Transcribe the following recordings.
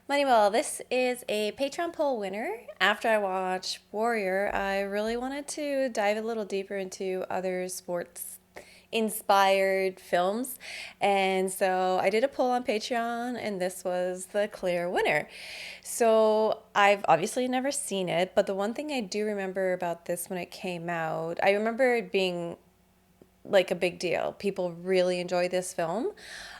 Moneyball, this is a Patreon poll winner. After I watched Warrior, I really wanted to dive a little deeper into other sports inspired films. And so I did a poll on Patreon, and this was the clear winner. So I've obviously never seen it, but the one thing I do remember about this when it came out, I remember it being like a big deal. People really enjoyed this film.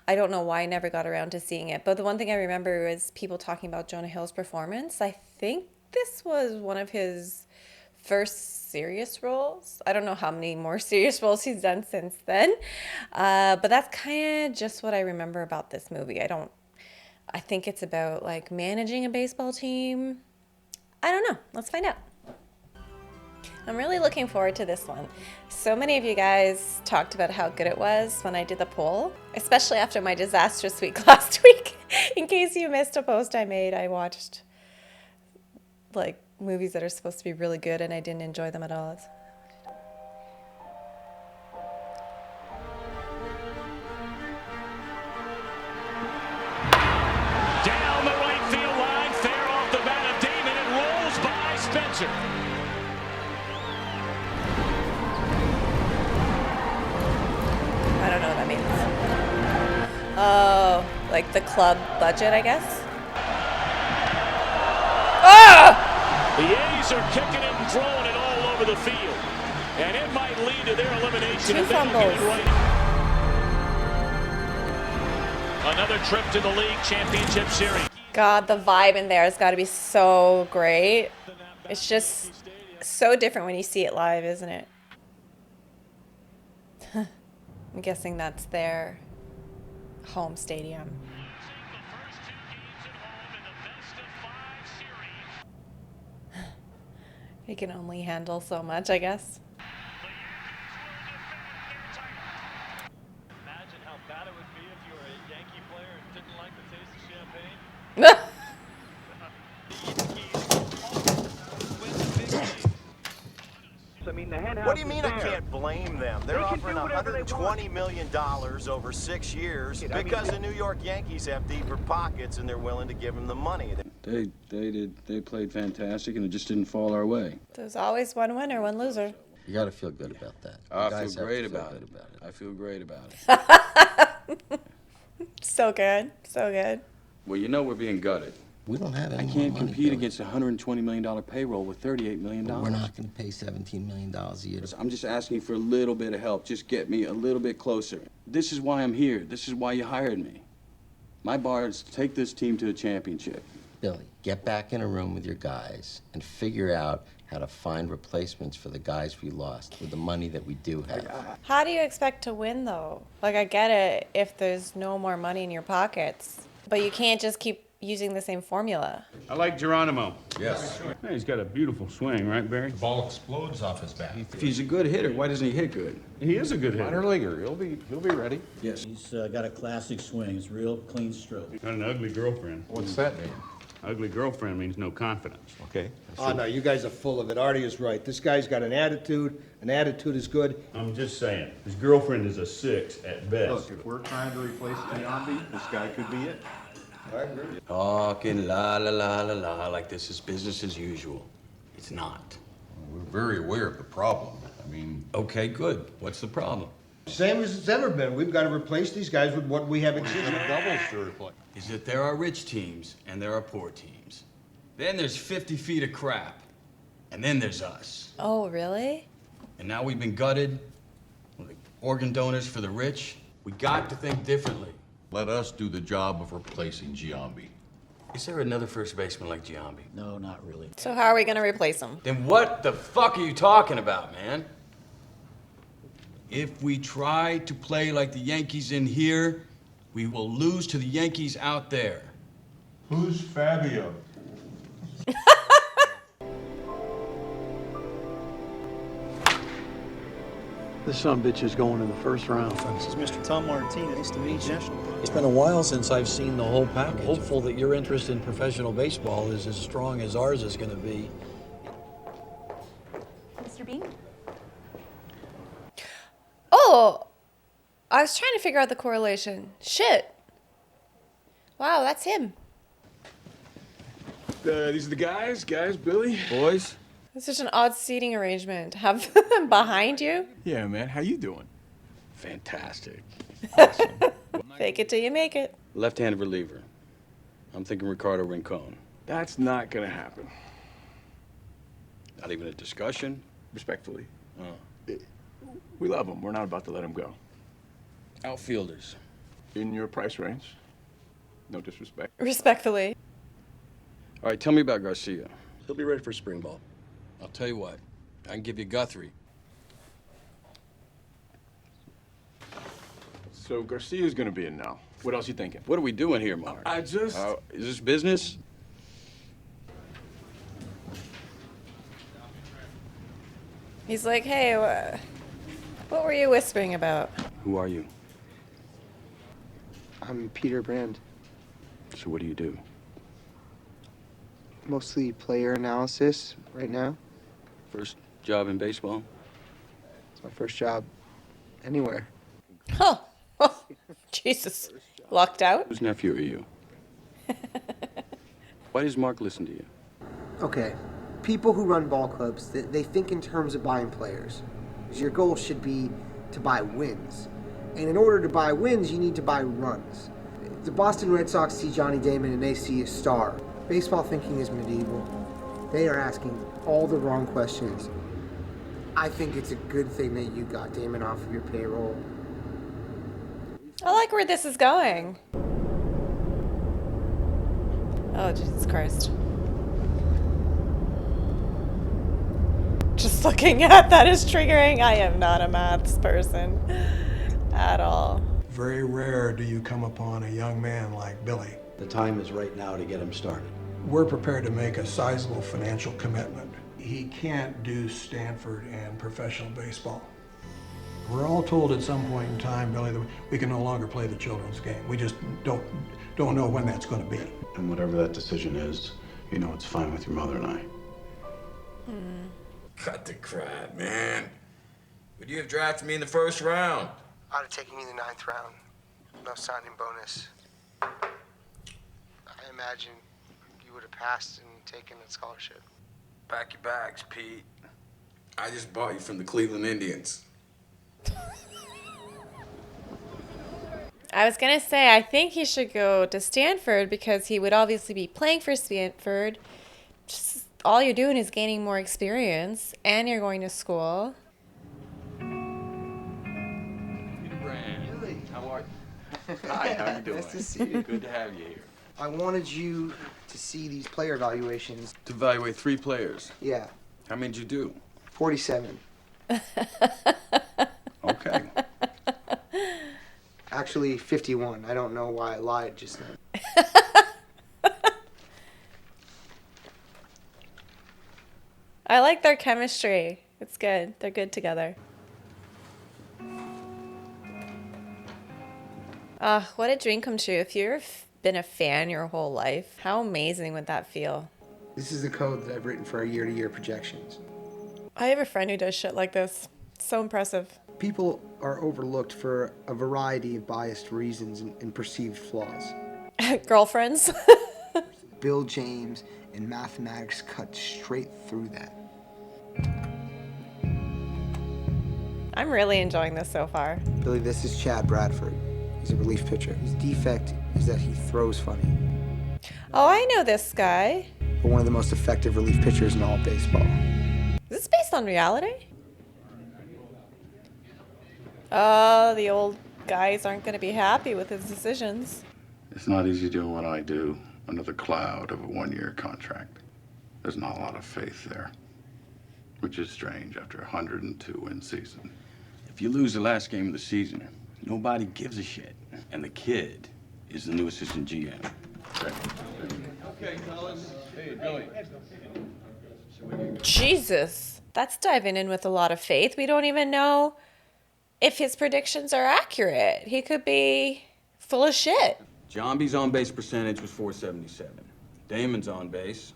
I don't know why I never got around to seeing it, but the one thing I remember was people talking about Jonah Hill's performance. I think this was one of his first serious roles. I don't know how many more serious roles he's done since then, but that's kind of just what I remember about this movie. I think it's about like managing a baseball team. I don't know. Let's find out. I'm really looking forward to this one. So many of you guys talked about how good it was when I did the poll, especially after my disastrous week last week. In case you missed a post I made, I watched like movies that are supposed to be really good and I didn't enjoy them at all. Down the right field line, fair off the bat of Damon, it rolls by Spencer. I don't know what that means. Oh, like the club budget, I guess. Oh! The A's are kicking it and throwing it all over the field. And it might lead to their elimination Two if they don't get it fumbles. right. Another trip to the league championship series. God, the vibe in there has got to be so great. It's just so different when you see it live, isn't it? I'm guessing that's their home stadium. He can only handle so much, I guess. Imagine how bad it would be if you were a Yankee player and didn't like the taste of champagne. What do you mean I can't blame them? They're offering $120 million over 6 years because the New York Yankees have deeper pockets and they're willing to give them the money. They played fantastic, and it just didn't fall our way. There's always one winner, one loser. You got to feel good about that. I feel great about it. I feel great about it. So good. So good. Well, you know we're being gutted. We don't have any I more can't money, compete Billy. against a $120 million payroll with $38 million. We're not going to pay $17 million a year. I'm just asking for a little bit of help. Just get me a little bit closer. This is why I'm here. This is why you hired me. My bar is to take this team to a championship. Billy, get back in a room with your guys and figure out how to find replacements for the guys we lost with the money that we do have. How do you expect to win, though? Like, I get it if there's no more money in your pockets, but you can't just keep using the same formula. I like Geronimo. Yes. Yeah, he's got a beautiful swing, right, Barry? The ball explodes off his bat. If he's a good hitter, why doesn't he hit good? He is a good hitter. Minor leaguer. He'll be ready. Yes. He's got a classic swing. It's real clean stroke. Got an ugly girlfriend. What's that mean? Ugly girlfriend means no confidence. Okay. Oh, no, you guys are full of it. Artie is right. This guy's got an attitude. An attitude is good. I'm just saying, his girlfriend is a 6 at best. Look, if we're trying to replace Giambi, this guy could be it. I agree. Talking la la la la la like this is business as usual. It's not. We're very aware of the problem. I mean, Okay, good. What's the problem? Same as it's ever been. We've got to replace these guys with what we have existing. doubles to replace. Is that there are rich teams and there are poor teams. Then there's 50 feet of crap. And then there's us. Oh, really? And now we've been gutted. We're like organ donors for the rich. We got to think differently. Let us do the job of replacing Giambi. Is there another first baseman like Giambi? No, not really. So how are we going to replace him? Then what the fuck are you talking about, man? If we try to play like the Yankees in here, we will lose to the Yankees out there. Who's Fabio? This sumbitch is going in the first round. This is Mr. Tom Martinez. Nice to meet you. It's been a while since I've seen the whole package. I'm hopeful that your interest in professional baseball is as strong as ours is going to be. Mr. Beane? Oh, I was trying to figure out the correlation. Shit. Wow, that's him. These are the guys, Billy. Boys? It's such an odd seating arrangement. Have them behind you? Yeah, man, how you doing? Fantastic. Fake it till you make it. Left-handed reliever. I'm thinking Ricardo Rincon. That's not gonna happen. Not even a discussion? Respectfully. Oh. We love him. We're not about to let him go. Outfielders. In your price range. No disrespect. Respectfully. All right, tell me about Garcia. He'll be ready for spring ball. I'll tell you what. I can give you Guthrie. So Garcia's gonna be in now. What else you thinking? What are we doing here, Mark? I just... Is this business? He's like, hey, what were you whispering about? Who are you? I'm Peter Brand. So what do you do? Mostly player analysis right now. First job in baseball? It's my first job anywhere. Oh, Jesus. Locked out? Whose nephew are you? Why does Mark listen to you? Okay, people who run ball clubs, they think in terms of buying players. Your goal should be to buy wins. And in order to buy wins, you need to buy runs. The Boston Red Sox see Johnny Damon and they see a star. Baseball thinking is medieval. They are asking all the wrong questions. I think it's a good thing that you got Damon off of your payroll. I like where this is going. Oh, Jesus Christ. Just looking at that is triggering. I am not a maths person at all. Very rare do you come upon a young man like Billy. The time is right now to get him started. We're prepared to make a sizable financial commitment. He can't do Stanford and professional baseball. We're all told at some point in time, Billy, that we can no longer play the children's game. We just don't know when that's going to be. And whatever that decision is, you know it's fine with your mother and I. Cut the crap, man. Would you have drafted me in the first round? I'd have taken you in the 9th round. No signing bonus. I imagine you would have passed and taken that scholarship. Pack your bags, Pete. I just bought you from the Cleveland Indians. I was going to say, I think he should go to Stanford because he would obviously be playing for Stanford. Just all you're doing is gaining more experience, and you're going to school. Peter Brand. Billy. How are you? Hi, how you doing? Nice to see you. Good to have you here. I wanted you to see these player evaluations. To evaluate 3 players. Yeah, How many did you do? 47. Okay. Actually, 51. I don't know why I lied just now. I like their chemistry. It's good. They're good together. What a dream come true. If you've been a fan your whole life, how amazing would that feel? This is the code that I've written for our year-to-year projections. I have a friend who does shit like this. So impressive. People are overlooked for a variety of biased reasons and perceived flaws. Girlfriends. Bill James and mathematics cut straight through that. I'm really enjoying this so far. Billy, this is Chad Bradford. He's a relief pitcher. His defect is that he throws funny. Oh, I know this guy. But one of the most effective relief pitchers in all of baseball. Is this based on reality? Oh, the old guys aren't going to be happy with his decisions. It's not easy doing what I do under the cloud of a 1-year contract. There's not a lot of faith there, which is strange after a 102-win season. If you lose the last game of the season, nobody gives a shit. And the kid is the new assistant GM. Okay, fellas. Hey, Billy. Jesus. That's diving in with a lot of faith. We don't even know if his predictions are accurate. He could be full of shit. Jambi's on-base percentage was .477. Damon's on base,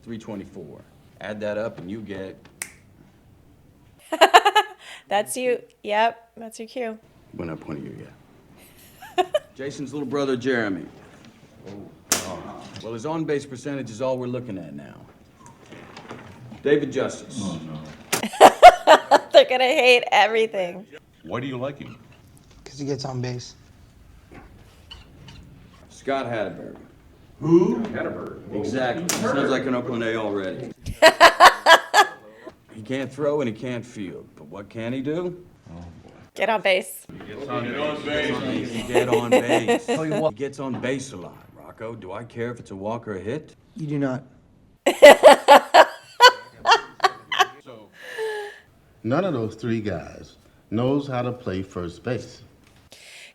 .324. Add that up and you get... That's you. Yep, that's your cue. We're not pointing you yet. Jason's little brother, Jeremy. Well, his on-base percentage is all we're looking at now. David Justice. Oh, no. They're gonna hate everything. Why do you like him? Because he gets on base. Scott Hatterberg. Who? Hatterberg. Exactly. Sounds like an Oakland A already. He can't throw and he can't field. But what can he do? Get on base. Get on base. He get on base. He gets on base a lot. Rocco, do I care if it's a walk or a hit? You do not. None of those three guys knows how to play first base.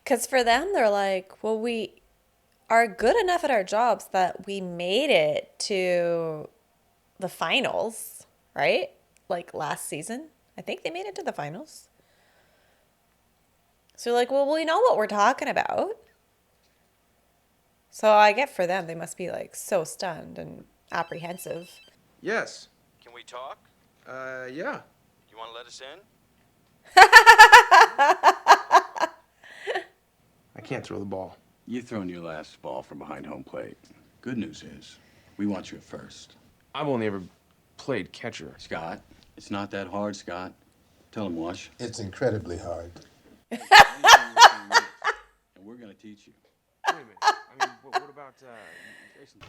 Because for them, they're like, well, we are good enough at our jobs that we made it to the finals, right? Like last season. I think they made it to the finals. So like, well, we know what we're talking about. So I get for them, they must be like so stunned and apprehensive. Yes. Can we talk? Yeah. You want to let us in? I can't throw the ball. You've thrown your last ball from behind home plate. Good news is, we want you at first. I've only ever played catcher. Scott, it's not that hard, Scott. Tell him, Wash. It's incredibly hard. And we're gonna teach you. Wait a minute. I mean, what about, Jason?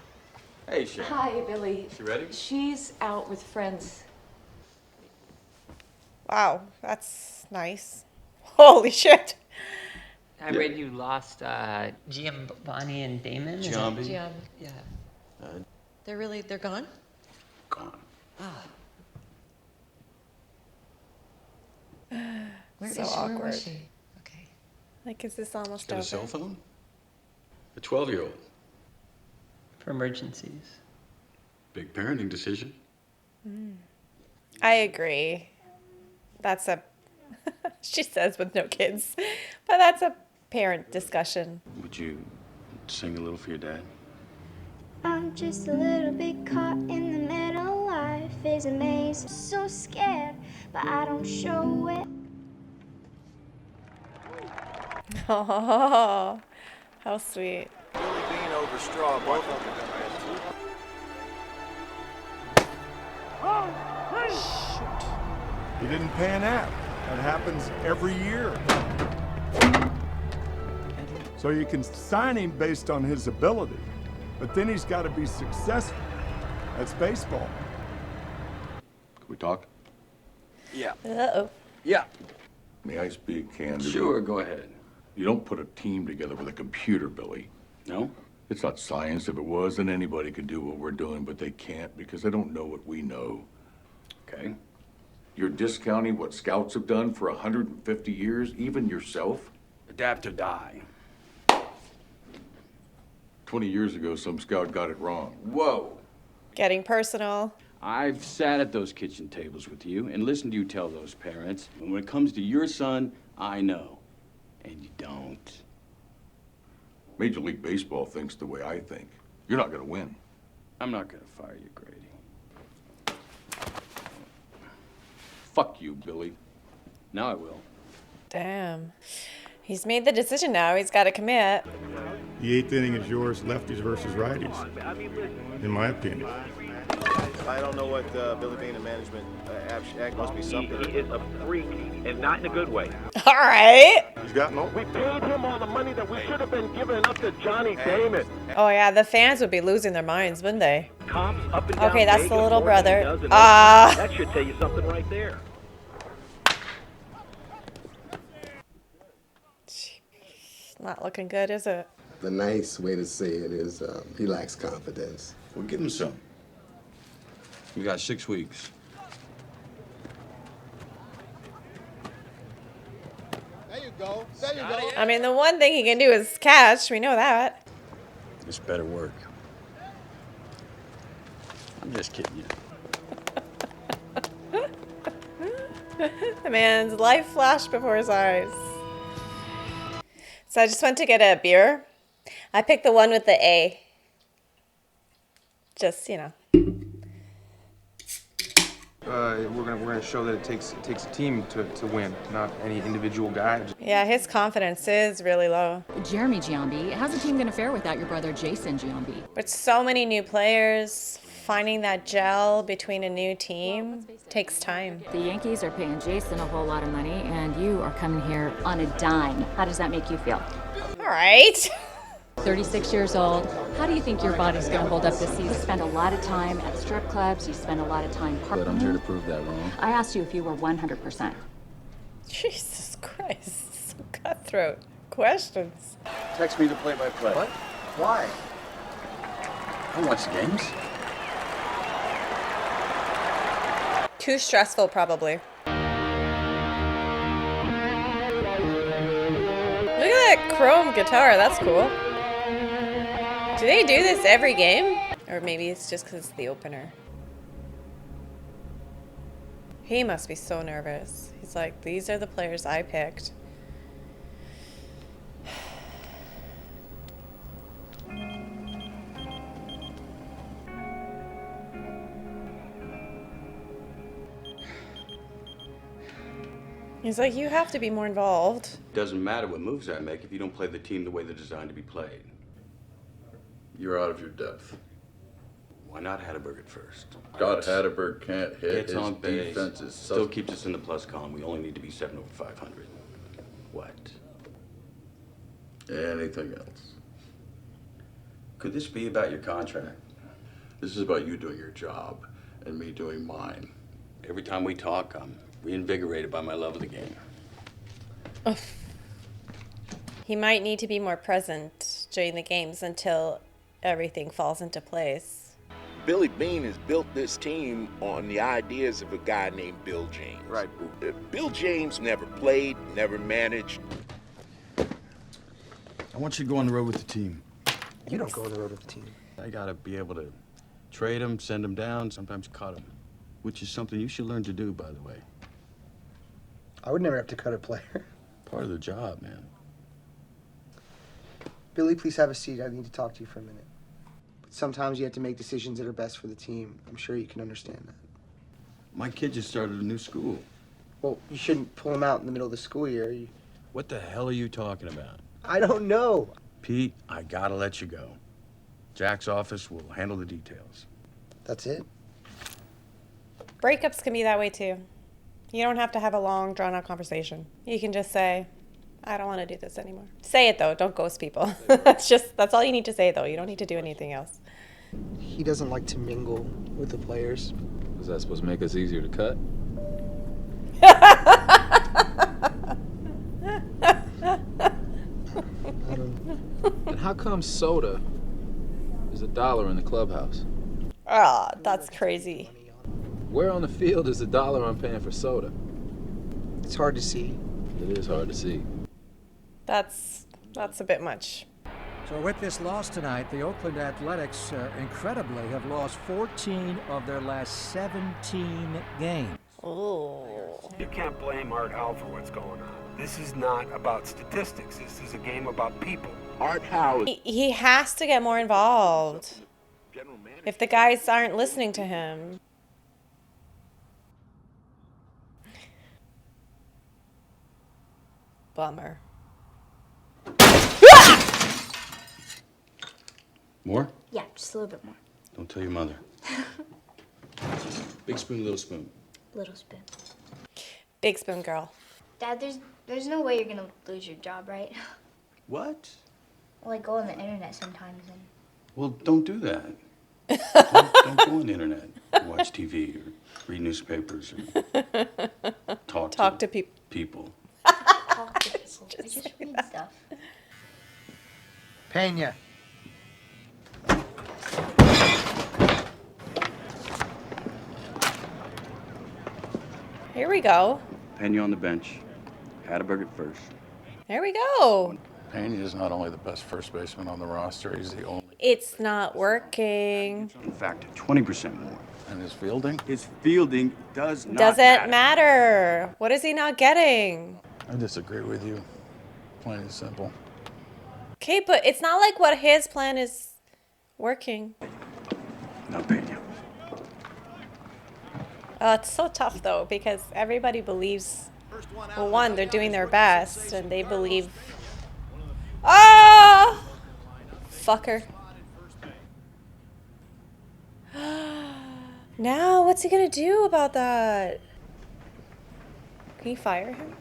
Hey, Sharon. Hi, Billy. She ready? She's out with friends. Wow, that's nice. Holy shit. I read you lost Giovanni and Damon. Is that- Giambi? Yeah. They're gone? Gone. Ah. So Where awkward. was she? Okay. Like, is this almost Got over? a cell phone? A 12-year-old. For emergencies. Big parenting decision. I agree. That's a, she says with no kids, but that's a parent discussion. Would you sing a little for your dad? I'm just a little bit caught in the middle. Life is a maze. So scared, but I don't show it. Oh, how sweet. Billy Beane over straw, both of them. He didn't pan out. That happens every year. So you can sign him based on his ability, but then he's got to be successful. That's baseball. Can we talk? Yeah. Uh-oh. Yeah. May I speak candidly? Sure, go ahead. You don't put a team together with a computer, Billy. No? It's not science. If it was, then anybody could do what we're doing, but they can't because they don't know what we know. Okay. You're discounting what scouts have done for 150 years, even yourself? Adapt or die. 20 years ago, some scout got it wrong. Whoa. Getting personal. I've sat at those kitchen tables with you and listened to you tell those parents, and when it comes to your son, I know. And you don't. Major League Baseball thinks the way I think. You're not going to win. I'm not going to fire you, Grady. Fuck you, Billy. Now I will. Damn. He's made the decision now. He's got to commit. The eighth inning is yours, lefties versus righties, in my opinion. I don't know what Billy Beane and management act must be something. He is a freak, and not in a good way. All right. He's got no. We paid him all the money that we should have been giving up to Johnny Damon. Oh, yeah. The fans would be losing their minds, wouldn't they? Cops up and down Okay, that's the Vegas little more than he brother. does in Ah. Oakland. That should tell you something right there. Not looking good, is it? The nice way to say it is he lacks confidence. Well, give him some. You got 6 weeks. There you go. There you go. I mean, the one thing he can do is catch. We know that. This better work. I'm just kidding you. The man's life flashed before his eyes. So I just went to get a beer. I picked the one with the A. Just, you know. We're gonna show that it takes a team to win, not any individual guy. Yeah, his confidence is really low. Jeremy Giambi, how's the team going to fare without your brother Jason Giambi? But so many new players, finding that gel between a new team takes time. The Yankees are paying Jason a whole lot of money, and you are coming here on a dime. How does that make you feel? All right. 36 years old. How do you think your body's going to hold up this season? You spend a lot of time at strip clubs. You spend a lot of time partying. But I'm here to prove that wrong. I asked you if you were 100%. Jesus Christ, so cutthroat questions. Text me the play-by-play. What? Why? I watch the games. Too stressful, probably. Look at that chrome guitar, that's cool. Do they do this every game? Or maybe it's just because it's the opener. He must be so nervous. He's like, these are the players I picked. He's like, you have to be more involved. Doesn't matter what moves I make if you don't play the team the way they're designed to be played. You're out of your depth. Why not Hatterberg at first? Scott Hatterberg can't hit. Hits His on base. defense is Still keeps us in the plus column. We only need to be 7 over 500. What? Anything else? Could this be about your contract? This is about you doing your job and me doing mine. Every time we talk, I'm reinvigorated by my love of the game. He might need to be more present during the games until everything falls into place. Billy Beane has built this team on the ideas of a guy named Bill James. Right. Bill James never played, never managed. I want you to go on the road with the team. You don't go on the road with the team. I gotta be able to trade them, send them down, sometimes cut them, which is something you should learn to do, by the way. I would never have to cut a player. Part of the job, man. Billy, please have a seat. I need to talk to you for a minute. But sometimes you have to make decisions that are best for the team. I'm sure you can understand that. My kid just started a new school. Well, you shouldn't pull him out in the middle of the school year. What the hell are you talking about? I don't know. Pete, I gotta let you go. Jack's office will handle the details. That's it? Breakups can be that way too. You don't have to have a long, drawn-out conversation. You can just say, I don't want to do this anymore. Say it, though. Don't ghost people. That's all you need to say, though. You don't need to do anything else. He doesn't like to mingle with the players. Was that supposed to make us easier to cut? And how come soda is $1 in the clubhouse? Ah, that's crazy. Where on the field is $1 I'm paying for soda? It's hard to see. It is hard to see. That's a bit much. So with this loss tonight, the Oakland Athletics, incredibly, have lost 14 of their last 17 games. Ooh. You can't blame Art Howe for what's going on. This is not about statistics. This is a game about people. Art Howe. He has to get more involved. If the guys aren't listening to him. Bummer. More? Yeah, just a little bit more. Don't tell your mother. Big spoon, little spoon. Little spoon. Big spoon girl. Dad, there's no way you're gonna lose your job, right? What? Well, I go on the internet sometimes and... Well, don't do that. don't go on the internet. Watch TV or read newspapers or talk to people. talk to people. I just read stuff. Pena. Here we go. Pena on the bench. Hatterberg at first. There we go. Pena is not only the best first baseman on the roster, he's the only. It's not working. In fact, 20% more. And his fielding? His fielding does not Doesn't matter. What is he not getting? I disagree with you. Plain and simple. Okay, but it's not like what his plan is working. Not Pena. Oh, it's so tough though, because everybody believes, well, one, they're doing their best, and they believe. Ah, fucker. Now, what's he gonna do about that? Can you fire him?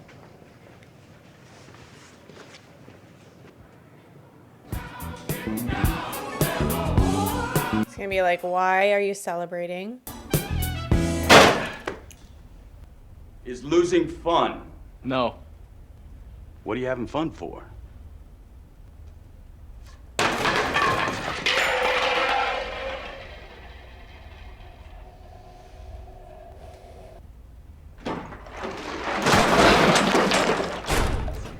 It's gonna be like, why are you celebrating? Is losing fun? No. What are you having fun for?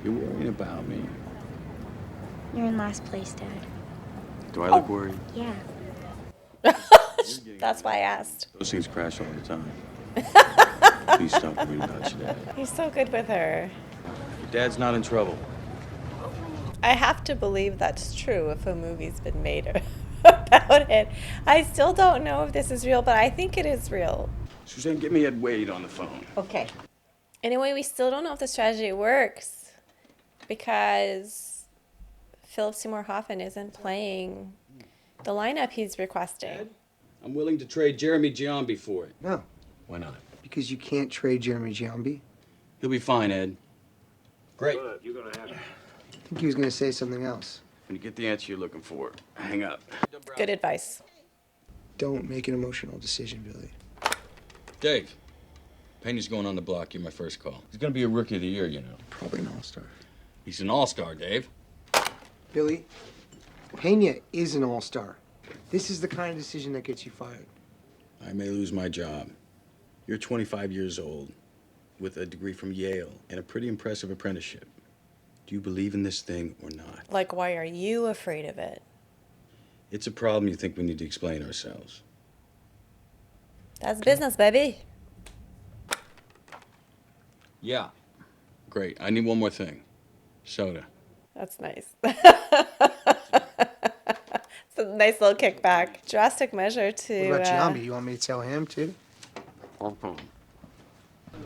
You're worrying about me. You're in last place, Dad. Do I look worried? Yeah. That's why I asked. Those things crash all the time. Please stop worrying about your dad. He's so good with her. Your dad's not in trouble. I have to believe that's true if a movie's been made about it. I still don't know if this is real, but I think it is real. Suzanne, get me Ed Wade on the phone. Okay. Anyway, we still don't know if the strategy works because Philip Seymour Hoffman isn't playing the lineup he's requesting. I'm willing to trade Jeremy Giambi for it. No. Why not? Because you can't trade Jeremy Giambi. He'll be fine, Ed. Great. You're gonna have I think he was going to say something else. When you get the answer you're looking for, hang up. Good advice. Don't make an emotional decision, Billy. Dave, Pena's going on the block. You're my first call. He's going to be a rookie of the year, you know. Probably an all-star. He's an all-star, Dave. Billy, Pena is an all-star. This is the kind of decision that gets you fired. I may lose my job. You're 25 years old, with a degree from Yale and a pretty impressive apprenticeship. Do you believe in this thing or not? Like, why are you afraid of it? It's a problem you think we need to explain ourselves. That's business, baby. Yeah. Great. I need one more thing. Soda. That's nice. It's a nice little kickback. Drastic measure to What about Giambi? You want me to tell him, too?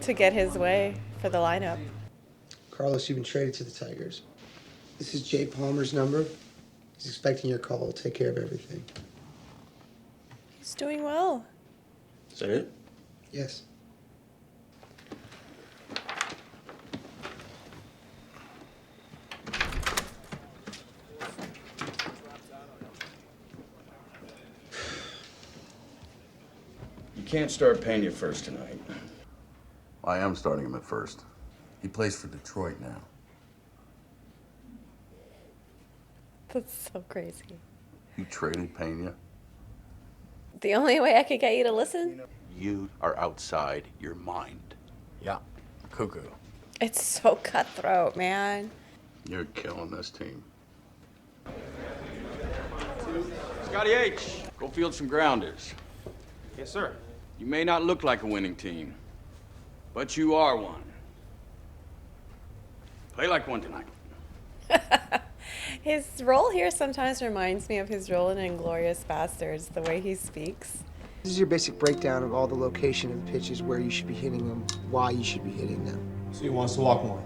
to get his way for the lineup. Carlos, you've been traded to the Tigers. This is Jay Palmer's number. He's expecting your call. He'll take care of everything. He's doing well. Is that it? Yes. You can't start Pena first tonight. I am starting him at first. He plays for Detroit now. That's so crazy. You traded Pena? The only way I could get you to listen? You are outside your mind. Yeah. Cuckoo. It's so cutthroat, man. You're killing this team. Scotty H., go field some grounders. Yes, sir. You may not look like a winning team, but you are one. Play like one tonight. His role here sometimes reminds me of his role in Inglourious Bastards, the way he speaks. This is your basic breakdown of all the location of the pitches, where you should be hitting them, why you should be hitting them. So he wants to walk more?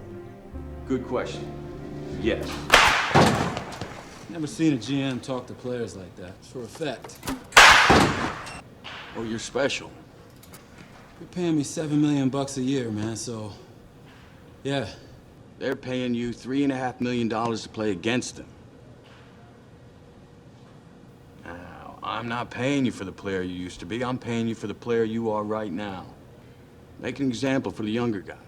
Good question. Yes. Never seen a GM talk to players like that, for effect. Oh, you're special. You're paying me $7 million a year, man, so... Yeah. They're paying you $3.5 million to play against them. Now, I'm not paying you for the player you used to be. I'm paying you for the player you are right now. Make an example for the younger guys.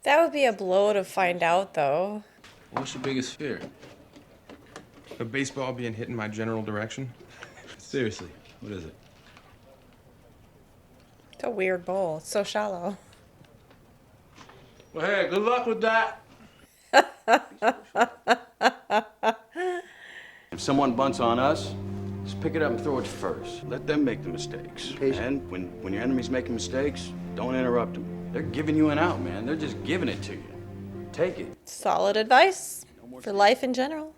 That would be a blow to find out, though. What's your biggest fear? The baseball being hit in my general direction? Seriously, what is it? It's a weird bowl. It's so shallow. Well, hey, good luck with that. If someone bunts on us, just pick it up and throw it first. Let them make the mistakes. And when your enemy's making mistakes, don't interrupt them. They're giving you an out, man. They're just giving it to you. Take it. Solid advice for life in general.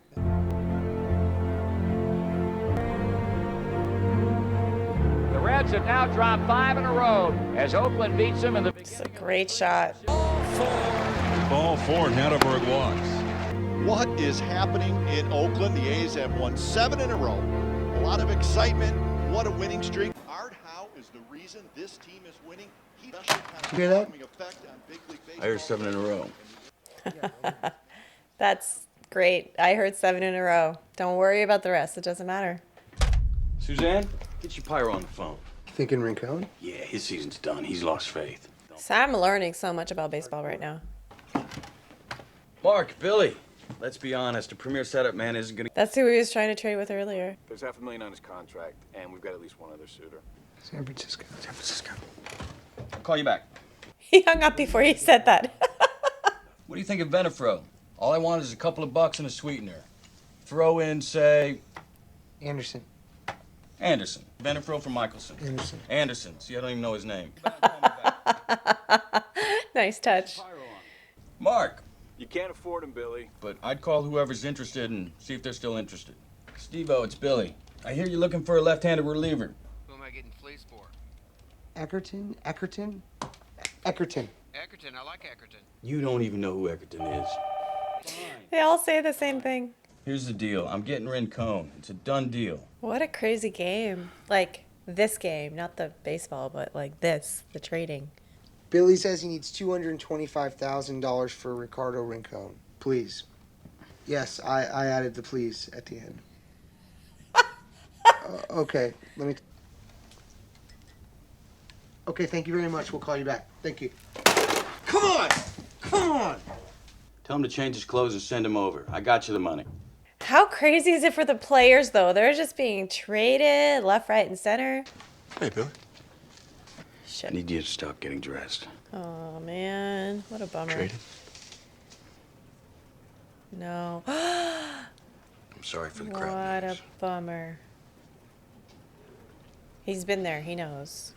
The Cubs have now dropped 5 in a row as Oakland beats them in the It's a great shot. Ball 4 and Hatterberg walks. What is happening in Oakland? The A's have won 7 in a row. A lot of excitement. What a winning streak. Art Howe is the reason this team is winning. He You hear that? I heard 7 in a row. That's great. I heard 7 in a row. Don't worry about the rest. It doesn't matter. Suzanne, get your pyro on the phone. Thinking Rincon? Yeah, his season's done. He's lost faith. So I'm learning so much about baseball right now. Mark, Billy, let's be honest. A premier setup man isn't going to... That's who he was trying to trade with earlier. There's $500,000 on his contract, and we've got at least one other suitor. San Francisco. San Francisco. I'll call you back. He hung up before he said that. What do you think of Venafro? All I want is a couple of bucks and a sweetener. Throw in, say... Anderson. Anderson. Venafro from Michelson. Anderson. Anderson. See, I don't even know his name. Nice touch. Mark. You can't afford him, Billy. But I'd call whoever's interested and see if they're still interested. Steve-O, it's Billy. I hear you're looking for a left-handed reliever. Who am I getting fleeced for? Eckerton? Eckerton, I like Eckerton. You don't even know who Eckerton is. They all say the same thing. Here's the deal. I'm getting Rincon. It's a done deal. What a crazy game. Like this game, not the baseball, but like this, the trading. Billy says he needs $225,000 for Ricardo Rincon. Please. Yes, I added the please at the end. Okay, let me... Okay, thank you very much. We'll call you back. Thank you. Come on! Come on! Tell him to change his clothes and send him over. I got you the money. How crazy is it for the players, though? They're just being traded left, right, and center. Hey, Billy. Shit. I need you to stop getting dressed. Oh, man. What a bummer. Traded? No. I'm sorry for the crowd. What a bummer. He's been there. He knows.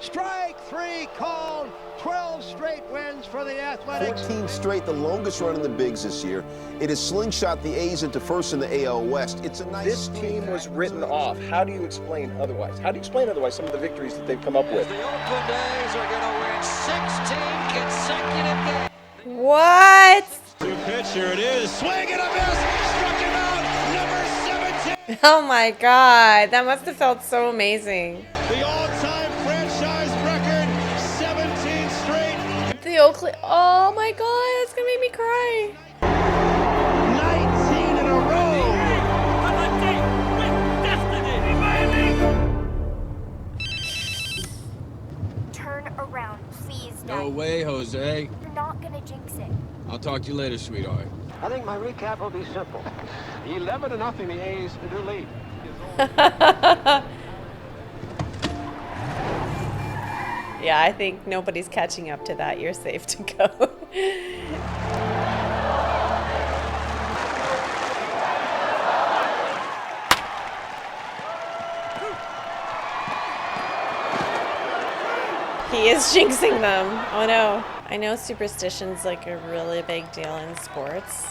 Strike 3 called. 12 straight wins for the Athletics. 14 straight, the longest run in the bigs this year. It has slingshot the A's into first in the AL West. It's a nice... This team was written off. How do you explain otherwise? How do you explain otherwise some of the victories that they've come up with? The Oakland A's are going to win 16 consecutive games. What? Two pitch, here it is. Swing and a miss. Struck him out. Number 17. Oh, my God. That must have felt so amazing. The all-time franchise record. 17 straight. The Oakland... Oh, my God. That's going to make me cry. 19 in a row. Turn around, please, Dad. No way, Jose. You're not gonna jinx it. I'll talk to you later, sweetheart. I think my recap will be simple. 11-0, the A's do lead. Yeah, I think nobody's catching up to that. You're safe to go. He is jinxing them. Oh no. I know superstition's like a really big deal in sports.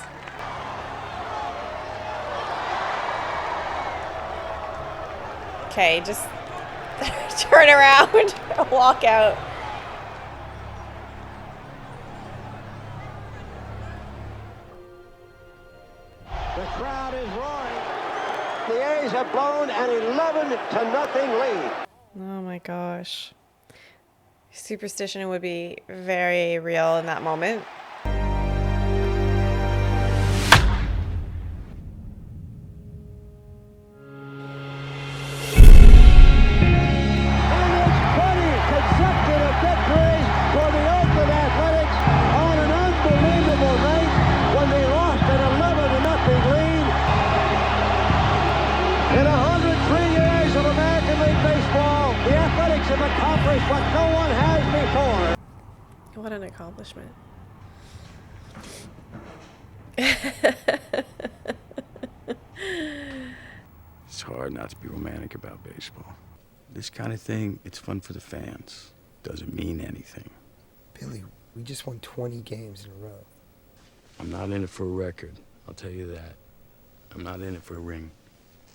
Okay, just turn around and walk out. The crowd is roaring. The A's have blown an 11-0 lead. Oh my gosh. Superstition would be very real in that moment. Consecutive victories for the Oakland Athletics on an unbelievable night when they lost an 11-0 lead. In 103 years of American League Baseball, the Athletics have accomplished what no one has before. What an accomplishment. It's hard not to be romantic about baseball. This kind of thing, it's fun for the fans. Doesn't mean anything. Billy, we just won 20 games in a row. I'm not in it for a record, I'll tell you that. I'm not in it for a ring.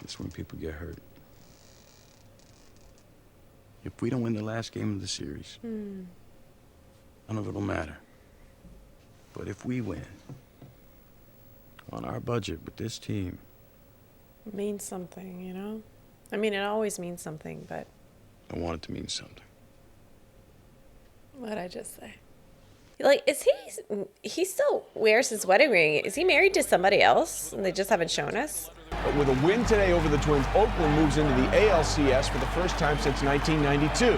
It's when people get hurt. If we don't win the last game of the series, none of it'll matter. But if we win, on our budget with this team, It means something, you know? I mean, it always means something, but I want it to mean something. what'd I just say? Like, he still wears his wedding ring. Is he married to somebody else and they just haven't shown us? But with a win today over the Twins, Oakland moves into the ALCS for the first time since 1992.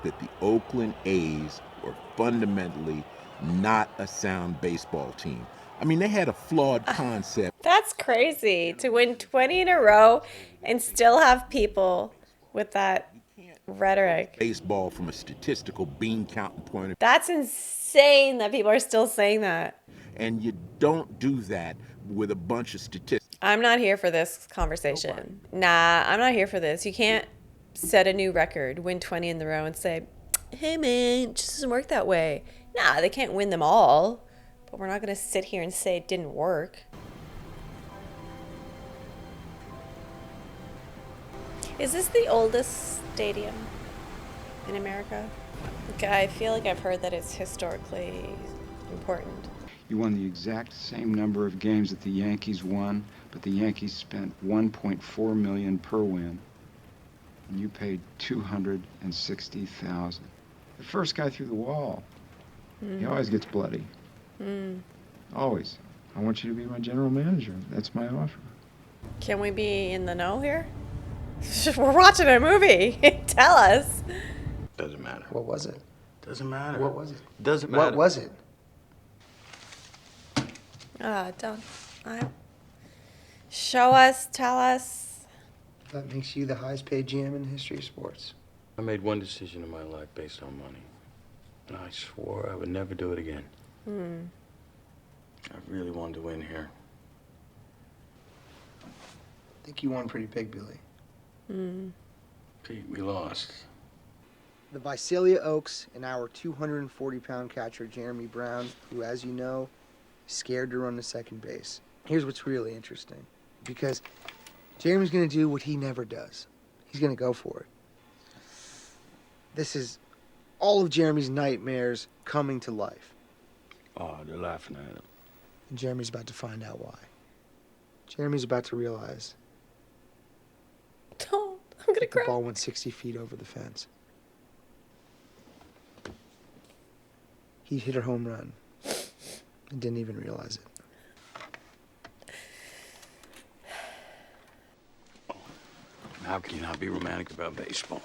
That the Oakland A's were fundamentally not a sound baseball team. I mean, they had a flawed concept. That's crazy to win 20 in a row and still have people with that rhetoric. Baseball from a statistical bean counting point of view. That's insane that people are still saying that. And you don't do that with a bunch of statistics. I'm not here for this conversation. Nah, I'm not here for this. You can't set a new record, win 20 in a row and say, hey man, it just doesn't work that way. Nah, they can't win them all. But we're not going to sit here and say it didn't work. Is this the oldest stadium in America? Okay, I feel like I've heard that it's historically important. You won the exact same number of games that the Yankees won, but the Yankees spent $1.4 million per win, and you paid $260,000. The first guy through the wall, he always gets bloody. Always. I want you to be my general manager. That's my offer. Can we be in the know here? We're watching a movie. Tell us. Doesn't matter. What was it? Doesn't matter. What was it? Doesn't matter. What was it? Don't. Show us. Tell us. That makes you the highest paid GM in the history of sports. I made one decision in my life based on money. And I swore I would never do it again. I really wanted to win here. I think you won pretty big, Billy. Pete, we lost. The Visalia Oaks and our 240-pound catcher, Jeremy Brown, who, as you know, is scared to run to second base. Here's what's really interesting. Because Jeremy's going to do what he never does. He's going to go for it. This is all of Jeremy's nightmares coming to life. Oh, they're laughing at him. And Jeremy's about to find out why. Jeremy's about to realize Don't. I'm going to cry. the ball went 60 feet over the fence. He hit a home run and didn't even realize it. How can you not be romantic about baseball?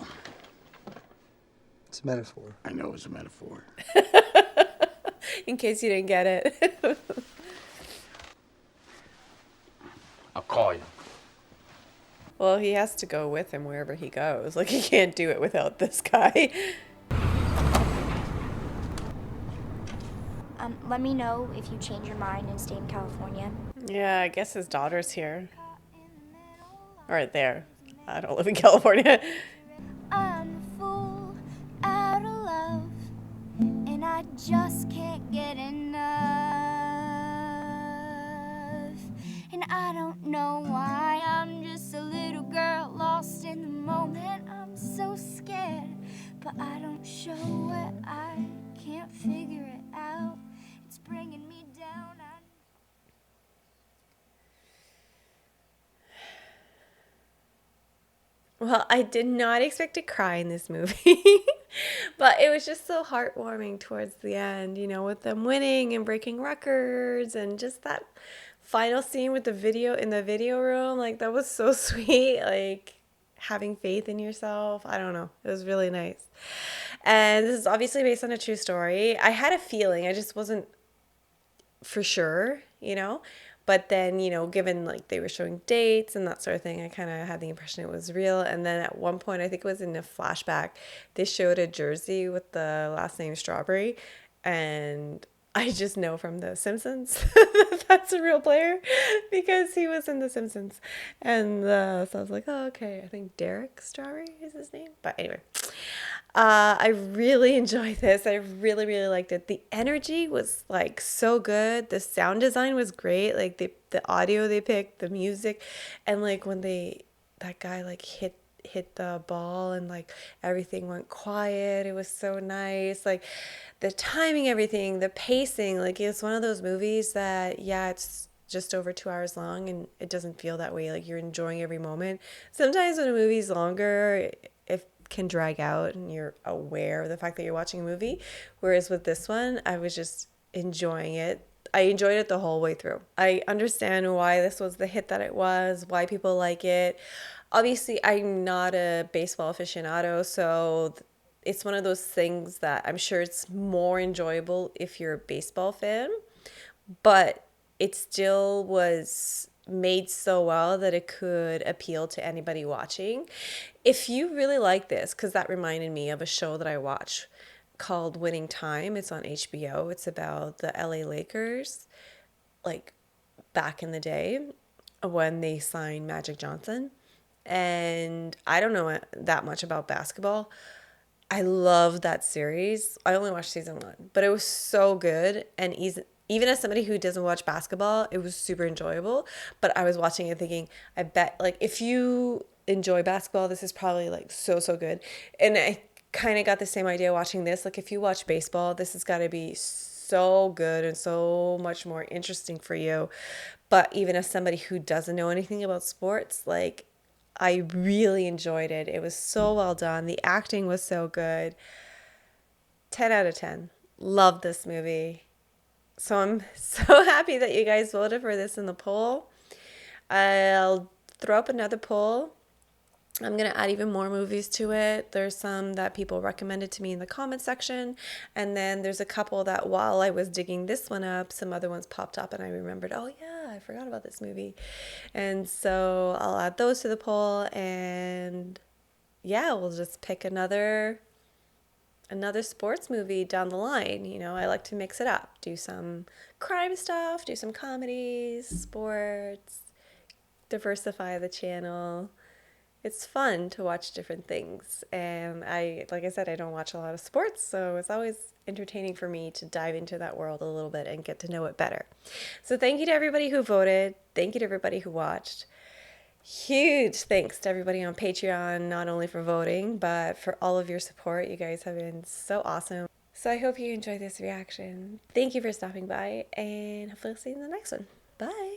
It's a metaphor. I know it's a metaphor. In case you didn't get it. I'll call you. Well, he has to go with him wherever he goes. Like, he can't do it without this guy. Let me know if you change your mind and stay in California. Yeah, I guess his daughter's here. Right there. I don't live in California. I'm a fool out of love, and I just can't get enough. And I don't know why, I'm just a little girl lost in the moment. I'm so scared, but I don't show it. I can't figure it out. It's bringing me down. Well, I did not expect to cry in this movie, but it was just so heartwarming towards the end, you know, with them winning and breaking records and just that final scene with the video in the video room. Like, that was so sweet. Like, having faith in yourself. I don't know. It was really nice. And this is obviously based on a true story. I had a feeling. I just wasn't for sure, you know. But then, you know, given like they were showing dates and that sort of thing, I kind of had the impression it was real. And then at one point, I think it was in a flashback, they showed a jersey with the last name Strawberry. And I just know from The Simpsons that's a real player because he was in The Simpsons. And so I was like, oh, okay, I think Derek Strawberry is his name. But anyway, I really enjoyed this. I really, really liked it. The energy was like so good. The sound design was great. Like the audio they picked, the music, and like when that guy like hit the ball and like everything went quiet. It was so nice. Like the timing, everything, the pacing. Like it's one of those movies that, yeah, it's just over 2 hours long and it doesn't feel that way. Like you're enjoying every moment. Sometimes when a movie's longer, it can drag out and you're aware of the fact that you're watching a movie. Whereas with this one, I was just enjoying it. I enjoyed it the whole way through. I understand why this was the hit that it was, why people like it. Obviously, I'm not a baseball aficionado, so it's one of those things that I'm sure it's more enjoyable if you're a baseball fan, but it still was made so well that it could appeal to anybody watching. If you really like this, because that reminded me of a show that I watch called Winning Time. It's on HBO. It's about the LA Lakers, like back in the day when they signed Magic Johnson. And I don't know that much about basketball. I love that series. I only watched season 1, but it was so good. And even as somebody who doesn't watch basketball, it was super enjoyable. But I was watching it thinking, I bet, like, if you enjoy basketball, this is probably like so good. And I kind of got the same idea watching this. Like, if you watch baseball, this has got to be so good and so much more interesting for you. But even as somebody who doesn't know anything about sports, like, I really enjoyed it. It was so well done. The acting was so good. 10 out of 10. Love this movie. So I'm so happy that you guys voted for this in the poll. I'll throw up another poll. I'm going to add even more movies to it. There's some that people recommended to me in the comment section. And then there's a couple that while I was digging this one up, some other ones popped up and I remembered, oh yeah, I forgot about this movie. And so I'll add those to the poll and yeah, we'll just pick another sports movie down the line. You know, I like to mix it up, do some crime stuff, do some comedies, sports, diversify the channel. It's fun to watch different things. And like I said, I don't watch a lot of sports, so it's always entertaining for me to dive into that world a little bit and get to know it better. So thank you to everybody who voted. Thank you to everybody who watched. Huge thanks to everybody on Patreon, not only for voting, but for all of your support. You guys have been so awesome. So I hope you enjoyed this reaction. Thank you for stopping by, and hopefully I'll see you in the next one. Bye.